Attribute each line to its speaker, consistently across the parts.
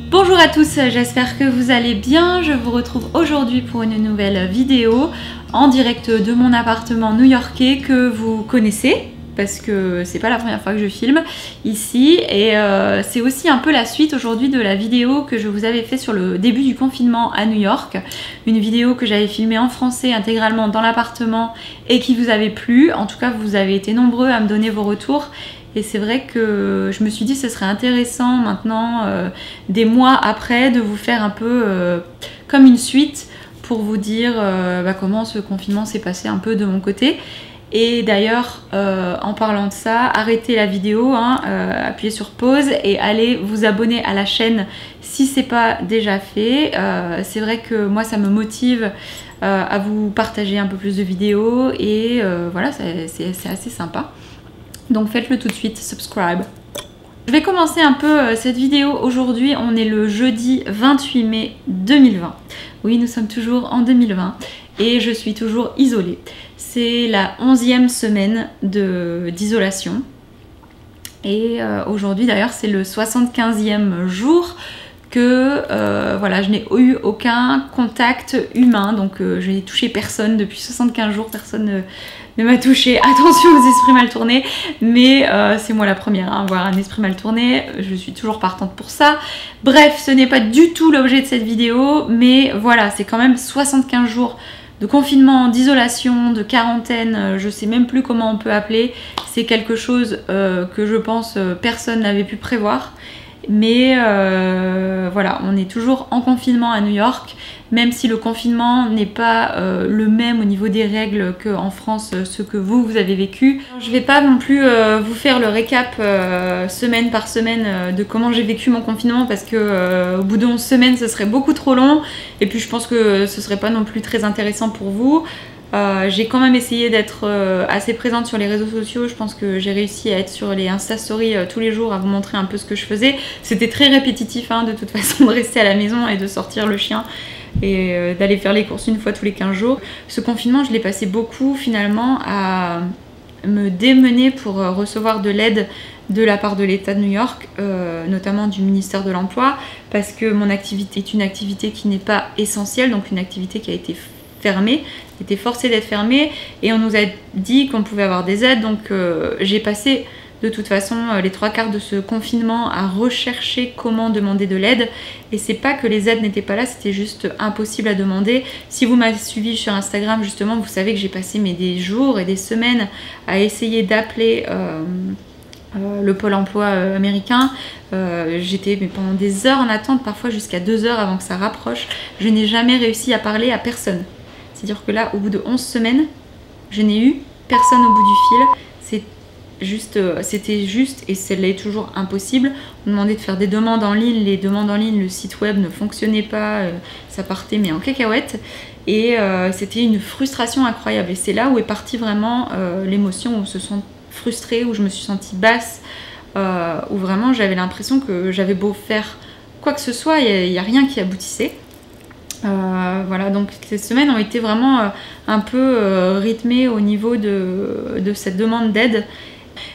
Speaker 1: Bonjour à tous, j'espère que vous allez bien. Je vous retrouve aujourd'hui pour une nouvelle vidéo en direct de mon appartement new-yorkais que vous connaissez parce que c'est pas la première fois que je filme ici et c'est aussi un peu la suite aujourd'hui de la vidéo que je vous avais fait sur le début du confinement à New York. Une vidéo que j'avais filmée en français intégralement dans l'appartement et qui vous avait plu. En tout cas, vous avez été nombreux à me donner vos retours. Et c'est vrai que je me suis dit que ce serait intéressant maintenant, des mois après, de vous faire un peu comme une suite pour vous dire comment ce confinement s'est passé un peu de mon côté. Et d'ailleurs, en parlant de ça, arrêtez la vidéo, appuyez sur pause et allez vous abonner à la chaîne si c'est pas déjà fait. C'est vrai que moi ça me motive à vous partager un peu plus de vidéos et voilà, c'est assez sympa. Donc faites-le tout de suite, subscribe. Je vais commencer un peu cette vidéo aujourd'hui. On est le jeudi 28 mai 2020. Oui, nous sommes toujours en 2020 et je suis toujours isolée. C'est la 11e semaine d'isolation. Et aujourd'hui d'ailleurs c'est le 75e jour que voilà, je n'ai eu aucun contact humain. Donc je n'ai touché personne depuis 75 jours, personne ne m'a touché. Attention aux esprits mal tournés, mais c'est moi la première à avoir un esprit mal tourné. Je suis toujours partante pour ça. Bref, ce n'est pas du tout l'objet de cette vidéo, mais voilà, c'est quand même 75 jours de confinement, d'isolation, de quarantaine, je sais même plus comment on peut appeler. C'est quelque chose que je pense personne n'avait pu prévoir. Mais voilà, on est toujours en confinement à New York, même si le confinement n'est pas le même au niveau des règles qu'en France, ce que vous avez vécu. Je vais pas non plus vous faire le récap semaine par semaine de comment j'ai vécu mon confinement parce que au bout de 11 semaines ce serait beaucoup trop long et puis je pense que ce serait pas non plus très intéressant pour vous. J'ai quand même essayé d'être assez présente sur les réseaux sociaux. Je pense que j'ai réussi à être sur les Insta Stories tous les jours, à vous montrer un peu ce que je faisais. C'était très répétitif de toute façon de rester à la maison et de sortir le chien et d'aller faire les courses une fois tous les 15 jours. Ce confinement, je l'ai passé beaucoup finalement à me démener pour recevoir de l'aide de la part de l'État de New York, notamment du ministère de l'Emploi, parce que mon activité est une activité qui n'est pas essentielle, donc une activité qui a été fermée, était forcée d'être fermée et on nous a dit qu'on pouvait avoir des aides. Donc j'ai passé de toute façon les 3/4 de ce confinement à rechercher comment demander de l'aide et c'est pas que les aides n'étaient pas là, c'était juste impossible à demander. Si vous m'avez suivi sur Instagram justement, vous savez que j'ai passé des jours et des semaines à essayer d'appeler le pôle emploi américain. J'étais pendant des heures en attente, parfois jusqu'à 2 heures avant que ça rapproche. Je n'ai jamais réussi à parler à personne. C'est-à-dire que là, au bout de 11 semaines, je n'ai eu personne au bout du fil. C'était juste, et celle-là est toujours impossible. On demandait de faire des demandes en ligne. Les demandes en ligne, le site web ne fonctionnait pas. Ça partait mais en cacahuète. Et c'était une frustration incroyable. Et c'est là où est partie vraiment l'émotion, où on se sent frustrée, où je me suis sentie basse, où vraiment j'avais l'impression que j'avais beau faire quoi que ce soit, il n'y a rien qui aboutissait. Voilà, donc ces semaines ont été vraiment un peu rythmées au niveau de cette demande d'aide.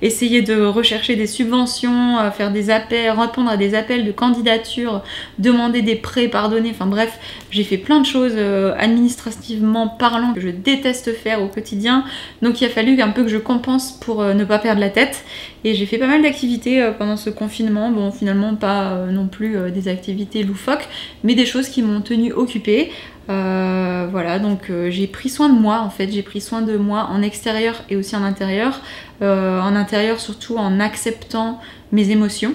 Speaker 1: Essayer de rechercher des subventions, faire des appels, répondre à des appels de candidature, demander des prêts pardonnés, enfin bref, j'ai fait plein de choses administrativement parlant que je déteste faire au quotidien. Donc il a fallu un peu que je compense pour ne pas perdre la tête. Et j'ai fait pas mal d'activités pendant ce confinement. Bon, finalement pas non plus des activités loufoques, mais des choses qui m'ont tenue occupée. Voilà, donc j'ai pris soin de moi en fait, j'ai pris soin de moi en extérieur et aussi en intérieur. En intérieur surtout en acceptant mes émotions.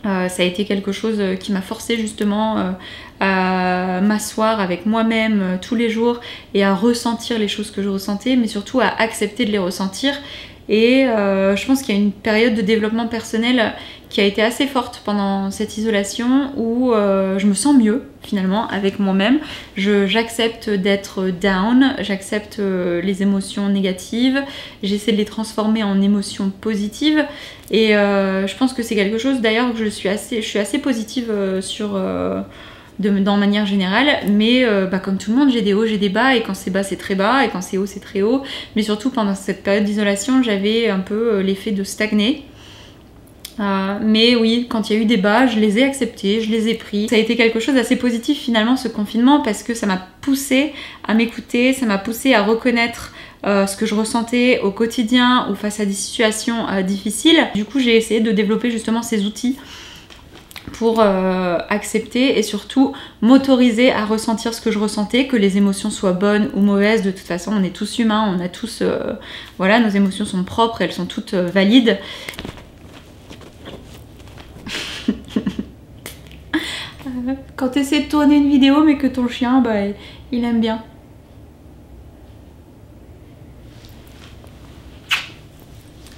Speaker 1: Ça a été quelque chose qui m'a forcé justement à m'asseoir avec moi-même tous les jours et à ressentir les choses que je ressentais, mais surtout à accepter de les ressentir. Et je pense qu'il y a une période de développement personnel qui a été assez forte pendant cette isolation où je me sens mieux finalement avec moi-même. J'accepte d'être down, j'accepte les émotions négatives, j'essaie de les transformer en émotions positives et je pense que c'est quelque chose d'ailleurs que je suis assez positive sur... dans manière générale, mais comme tout le monde j'ai des hauts, j'ai des bas, et quand c'est bas c'est très bas, et quand c'est haut c'est très haut, mais surtout pendant cette période d'isolation j'avais un peu l'effet de stagner Mais oui, quand il y a eu des bas, je les ai acceptés, je les ai pris. Ça a été quelque chose d'assez positif finalement ce confinement parce que ça m'a poussé à m'écouter, ça m'a poussé à reconnaître ce que je ressentais au quotidien ou face à des situations difficiles. Du coup, j'ai essayé de développer justement ces outils pour accepter et surtout m'autoriser à ressentir ce que je ressentais, que les émotions soient bonnes ou mauvaises. De toute façon, on est tous humains, on a tous... voilà, nos émotions sont propres, elles sont toutes valides. Quand tu essaies de tourner une vidéo mais que ton chien, bah, il aime bien.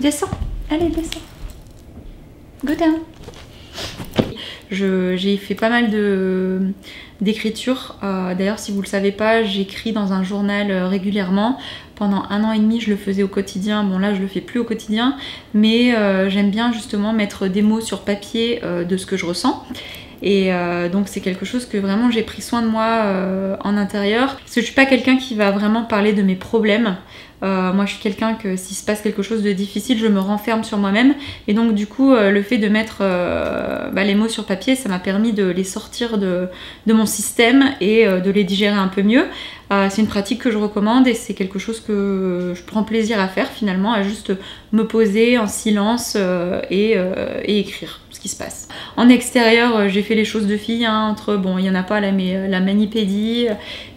Speaker 1: Descends, allez descends. Go down. J'ai fait pas mal d'écriture. D'ailleurs, si vous le savez pas, j'écris dans un journal régulièrement. Pendant 1 an et demi, je le faisais au quotidien. Bon là, je le fais plus au quotidien, mais j'aime bien justement mettre des mots sur papier de ce que je ressens. Et donc c'est quelque chose que vraiment j'ai pris soin de moi en intérieur. Parce que je suis pas quelqu'un qui va vraiment parler de mes problèmes. Moi je suis quelqu'un que s'il se passe quelque chose de difficile, je me renferme sur moi-même. Et donc du coup le fait de mettre les mots sur papier, ça m'a permis de les sortir de mon système et de les digérer un peu mieux. C'est une pratique que je recommande et c'est quelque chose que je prends plaisir à faire finalement, à juste me poser en silence et écrire ce qui se passe. En extérieur, j'ai fait les choses de fille, hein, bon, il n'y en a pas là, mais la manipédie,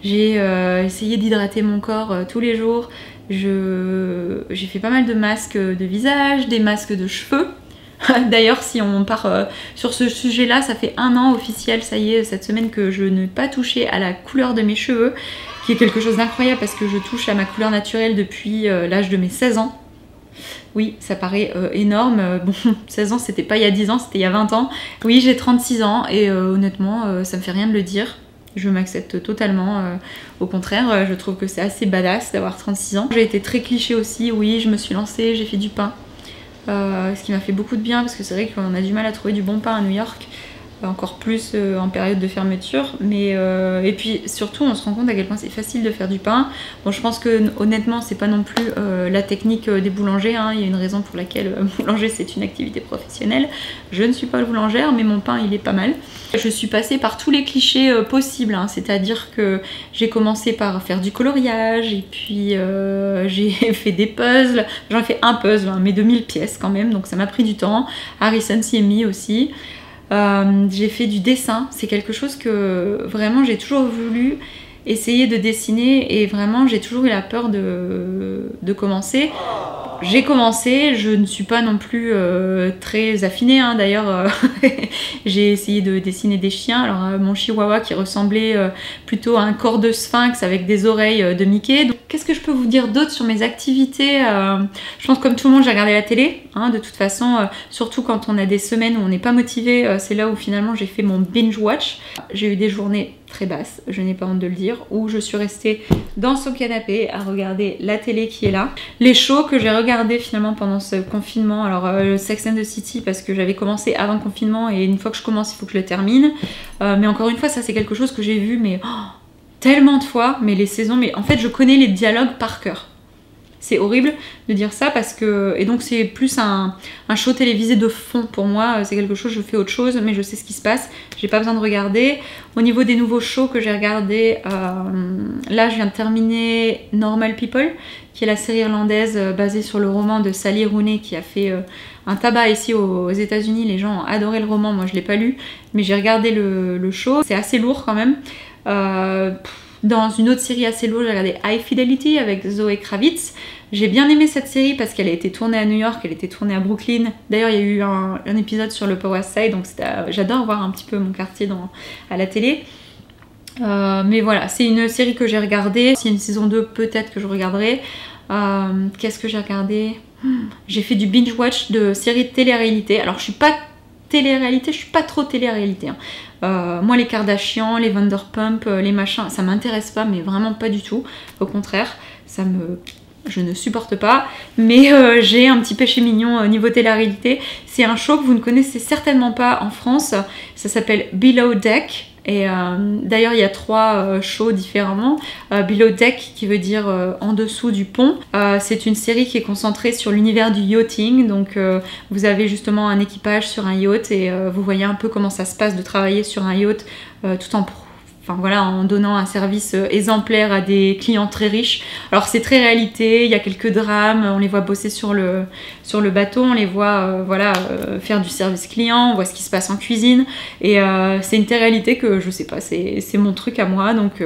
Speaker 1: j'ai essayé d'hydrater mon corps tous les jours, j'ai fait pas mal de masques de visage, des masques de cheveux. D'ailleurs, si on part sur ce sujet-là, ça fait 1 an officiel, ça y est, cette semaine que je n'ai pas touché à la couleur de mes cheveux, qui est quelque chose d'incroyable parce que je touche à ma couleur naturelle depuis l'âge de mes 16 ans. Oui, ça paraît énorme. Bon, 16 ans, c'était pas il y a 10 ans, c'était il y a 20 ans. Oui, j'ai 36 ans et honnêtement, ça me fait rien de le dire. Je m'accepte totalement. Au contraire, je trouve que c'est assez badass d'avoir 36 ans. J'ai été très cliché aussi. Oui, je me suis lancée, j'ai fait du pain. Ce qui m'a fait beaucoup de bien parce que c'est vrai qu'on a du mal à trouver du bon pain à New York. Encore plus en période de fermeture, mais et puis surtout on se rend compte à quel point c'est facile de faire du pain. Bon, je pense que honnêtement c'est pas non plus la technique des boulangers, hein. Il y a une raison pour laquelle boulanger c'est une activité professionnelle. Je ne suis pas boulangère mais mon pain il est pas mal. Je suis passée par tous les clichés possibles, hein. C'est-à-dire que j'ai commencé par faire du coloriage et puis j'ai fait des puzzles. J'en ai fait un puzzle, hein, mais de 1000 pièces quand même, donc ça m'a pris du temps. Harrison CME aussi. J'ai fait du dessin, c'est quelque chose que vraiment j'ai toujours voulu essayer de dessiner et vraiment j'ai toujours eu la peur de commencer. J'ai commencé, je ne suis pas non plus très affinée, hein. D'ailleurs j'ai essayé de dessiner des chiens. Alors mon chihuahua qui ressemblait plutôt à un corps de sphinx avec des oreilles de Mickey. Qu'est-ce que je peux vous dire d'autre sur mes activités? Je pense comme tout le monde j'ai regardé la télé, hein, de toute façon, surtout quand on a des semaines où on n'est pas motivé, c'est là où finalement j'ai fait mon binge watch. J'ai eu des journées très basses, je n'ai pas honte de le dire, où je suis restée dans son canapé à regarder la télé qui est là. Les shows que j'ai regardés finalement pendant ce confinement, alors Sex and the City parce que j'avais commencé avant le confinement et une fois que je commence il faut que je le termine. Mais encore une fois ça c'est quelque chose que j'ai vu mais tellement de fois, mais les saisons, mais en fait je connais les dialogues par cœur. C'est horrible de dire ça parce que... Et donc c'est plus un show télévisé de fond pour moi. C'est quelque chose, je fais autre chose, mais je sais ce qui se passe. J'ai pas besoin de regarder. Au niveau des nouveaux shows que j'ai regardés, là je viens de terminer Normal People, qui est la série irlandaise basée sur le roman de Sally Rooney qui a fait un tabac ici aux États-Unis. Les gens ont adoré le roman, moi je l'ai pas lu, mais j'ai regardé le show. C'est assez lourd quand même. Dans une autre série assez lourde, j'ai regardé High Fidelity avec Zoe Kravitz. J'ai bien aimé cette série parce qu'elle a été tournée à New York, elle a été tournée à Brooklyn. D'ailleurs, il y a eu un épisode sur le Upper West Side, donc j'adore voir un petit peu mon quartier à la télé. Mais voilà, c'est une série que j'ai regardée. S'il y a une saison 2, peut-être que je regarderai. Qu'est-ce que j'ai regardé? J'ai fait du binge watch de séries de télé-réalité. Alors, je suis pas télé-réalité, je suis pas trop télé-réalité, hein. Moi les Kardashians, les Vanderpump, les machins, ça m'intéresse pas, mais vraiment pas du tout. Au contraire, je ne supporte pas. Mais j'ai un petit péché mignon au niveau télé-réalité. C'est un show que vous ne connaissez certainement pas en France. Ça s'appelle Below Deck. Et d'ailleurs il y a 3 shows différemment. Below Deck qui veut dire en dessous du pont. C'est une série qui est concentrée sur l'univers du yachting. Donc vous avez justement un équipage sur un yacht et vous voyez un peu comment ça se passe de travailler sur un yacht tout en donnant un service exemplaire à des clients très riches. Alors c'est très réalité, il y a quelques drames, on les voit bosser sur le bateau, on les voit faire du service client, on voit ce qui se passe en cuisine, et c'est une réalité que je sais pas, c'est mon truc à moi, donc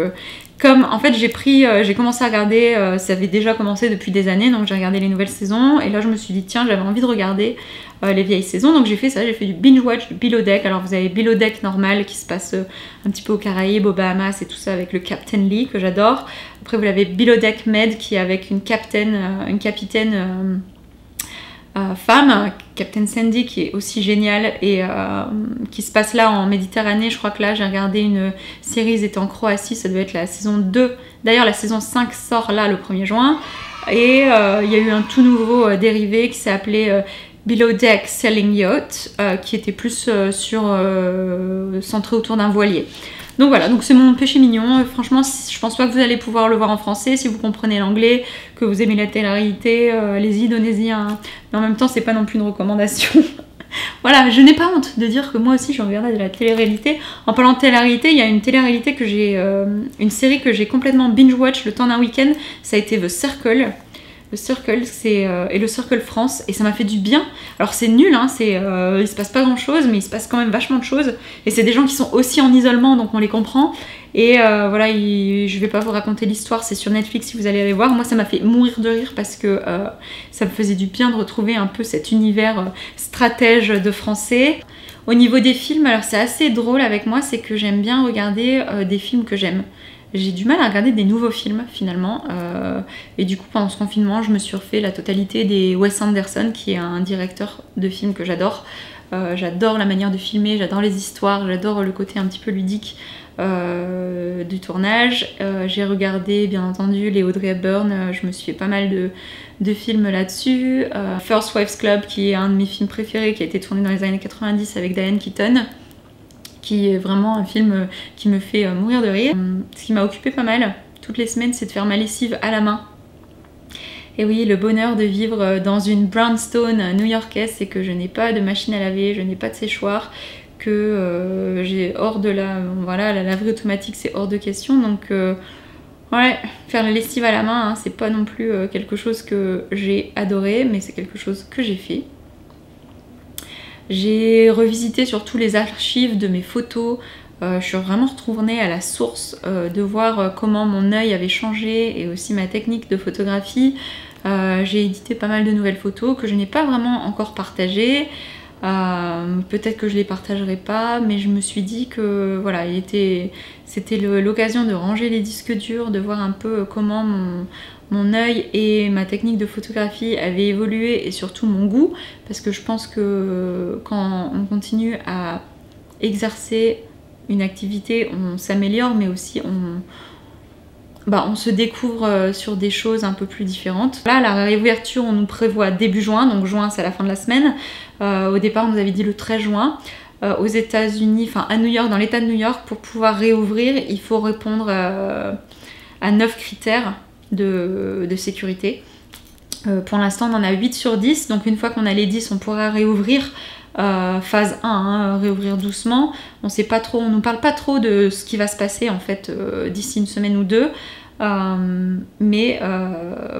Speaker 1: comme en fait j'ai commencé à regarder, ça avait déjà commencé depuis des années, donc j'ai regardé les nouvelles saisons, et là je me suis dit tiens, j'avais envie de regarder les vieilles saisons, donc j'ai fait ça, j'ai fait du binge watch, du Below Deck. Alors vous avez Below Deck normal qui se passe un petit peu aux Caraïbes, aux Bahamas et tout ça avec le Captain Lee que j'adore. Après vous avez Below Deck Med qui est avec une capitaine femme, Captain Sandy, qui est aussi géniale et qui se passe là en Méditerranée. Je crois que là j'ai regardé une série, ils étaient en Croatie, ça devait être la saison 2. D'ailleurs la saison 5 sort là le 1er juin. Et il y a eu un tout nouveau dérivé qui s'est appelé Below Deck Sailing Yacht, qui était plus centré autour d'un voilier. Donc voilà, donc c'est mon péché mignon. Franchement, je pense pas que vous allez pouvoir le voir en français. Si vous comprenez l'anglais, que vous aimez la télé-réalité, allez-y, donnez-y un... Mais en même temps, c'est pas non plus une recommandation. Voilà, je n'ai pas honte de dire que moi aussi j'ai regardé de la télé-réalité. En parlant de télé-réalité, il y a une télé-réalité que j'ai... une série que j'ai complètement binge-watch le temps d'un week-end. Ça a été The Circle. Le Circle, et le Circle France, et ça m'a fait du bien. Alors c'est nul, hein, il se passe pas grand chose, mais il se passe quand même vachement de choses, et c'est des gens qui sont aussi en isolement, donc on les comprend. Et voilà, je vais pas vous raconter l'histoire, c'est sur Netflix si vous allez aller voir. Moi ça m'a fait mourir de rire parce que ça me faisait du bien de retrouver un peu cet univers stratège de français. Au niveau des films, alors c'est assez drôle avec moi, c'est que j'aime bien regarder des films que j'aime. J'ai du mal à regarder des nouveaux films finalement, et du coup pendant ce confinement je me suis refait la totalité des Wes Anderson, qui est un directeur de films que j'adore. J'adore la manière de filmer, j'adore les histoires, j'adore le côté un petit peu ludique du tournage. J'ai regardé bien entendu les Audrey Hepburn, je me suis fait pas mal de films là-dessus. First Wives Club, qui est un de mes films préférés, qui a été tourné dans les années 90 avec Diane Keaton, qui est vraiment un film qui me fait mourir de rire. Ce qui m'a occupé pas mal toutes les semaines, c'est de faire ma lessive à la main. Et oui, le bonheur de vivre dans une brownstone new-yorkaise, c'est que je n'ai pas de machine à laver, je n'ai pas de séchoir, que j'ai hors de la laverie automatique, c'est hors de question. Donc ouais, faire la lessive à la main, hein, c'est pas non plus quelque chose que j'ai adoré, mais c'est quelque chose que j'ai fait. J'ai revisité surtout les archives de mes photos. Je suis vraiment retournée à la source de voir comment mon œil avait changé et aussi ma technique de photographie. J'ai édité pas mal de nouvelles photos que je n'ai pas vraiment encore partagées. Peut-être que je les partagerai pas, mais je me suis dit que voilà, c'était l'occasion de ranger les disques durs, de voir un peu comment mon œil et ma technique de photographie avaient évolué, et surtout mon goût, parce que je pense que quand on continue à exercer une activité, on s'améliore, mais aussi on se découvre sur des choses un peu plus différentes. Là, la réouverture, on nous prévoit début juin, donc juin c'est à la fin de la semaine. Au départ, on nous avait dit le 13 juin. Aux États-Unis, enfin à New York, dans l'état de New York, pour pouvoir réouvrir, il faut répondre à 9 critères de sécurité. Pour l'instant, on en a 8 sur 10, donc une fois qu'on a les 10, on pourra réouvrir. Phase 1, hein, réouvrir doucement. On sait pas trop, on nous parle pas trop de ce qui va se passer en fait d'ici une semaine ou deux, mais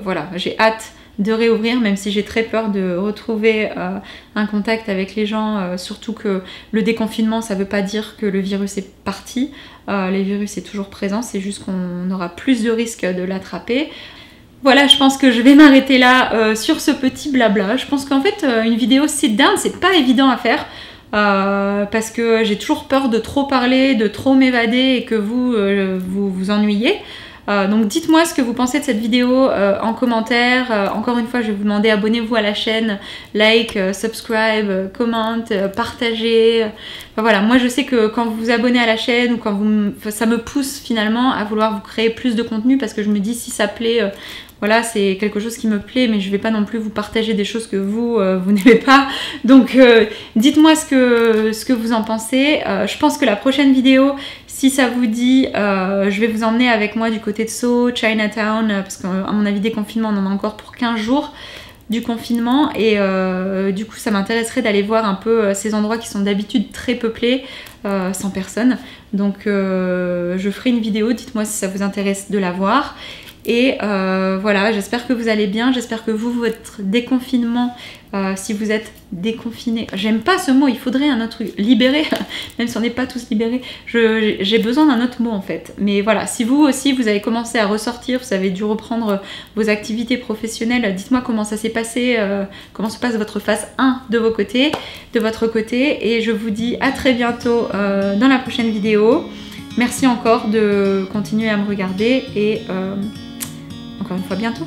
Speaker 1: voilà, j'ai hâte de réouvrir, même si j'ai très peur de retrouver un contact avec les gens, surtout que le déconfinement, ça veut pas dire que le virus est parti. Le virus est toujours présent, c'est juste qu'on aura plus de risques de l'attraper. Voilà, je pense que je vais m'arrêter là sur ce petit blabla. Je pense qu'en fait, une vidéo sit down, c'est pas évident à faire parce que j'ai toujours peur de trop parler, de trop m'évader et que vous ennuyez. Donc dites-moi ce que vous pensez de cette vidéo en commentaire. Encore une fois, je vais vous demander, abonnez-vous à la chaîne, like, subscribe, commente, partagez. Enfin, voilà, moi je sais que quand vous vous abonnez à la chaîne, ou quand ça me pousse finalement à vouloir vous créer plus de contenu, parce que je me dis si ça plaît voilà, c'est quelque chose qui me plaît, mais je vais pas non plus vous partager des choses que vous n'aimez pas. Donc dites-moi ce que vous en pensez. Je pense que la prochaine vidéo, si ça vous dit, je vais vous emmener avec moi du côté de Seoul, Chinatown, parce qu'à mon avis déconfinement, on en a encore pour 15 jours du confinement, et du coup ça m'intéresserait d'aller voir un peu ces endroits qui sont d'habitude très peuplés, sans personne. Donc je ferai une vidéo, dites-moi si ça vous intéresse de la voir. Et voilà, j'espère que vous allez bien, j'espère que vous, votre déconfinement, si vous êtes déconfiné, j'aime pas ce mot, il faudrait un autre truc, libéré, même si on n'est pas tous libérés, j'ai besoin d'un autre mot en fait. Mais voilà, si vous aussi, vous avez commencé à ressortir, vous avez dû reprendre vos activités professionnelles, dites-moi comment ça s'est passé, comment se passe votre phase 1 de votre côté, et je vous dis à très bientôt dans la prochaine vidéo. Merci encore de continuer à me regarder, et encore une fois, bientôt.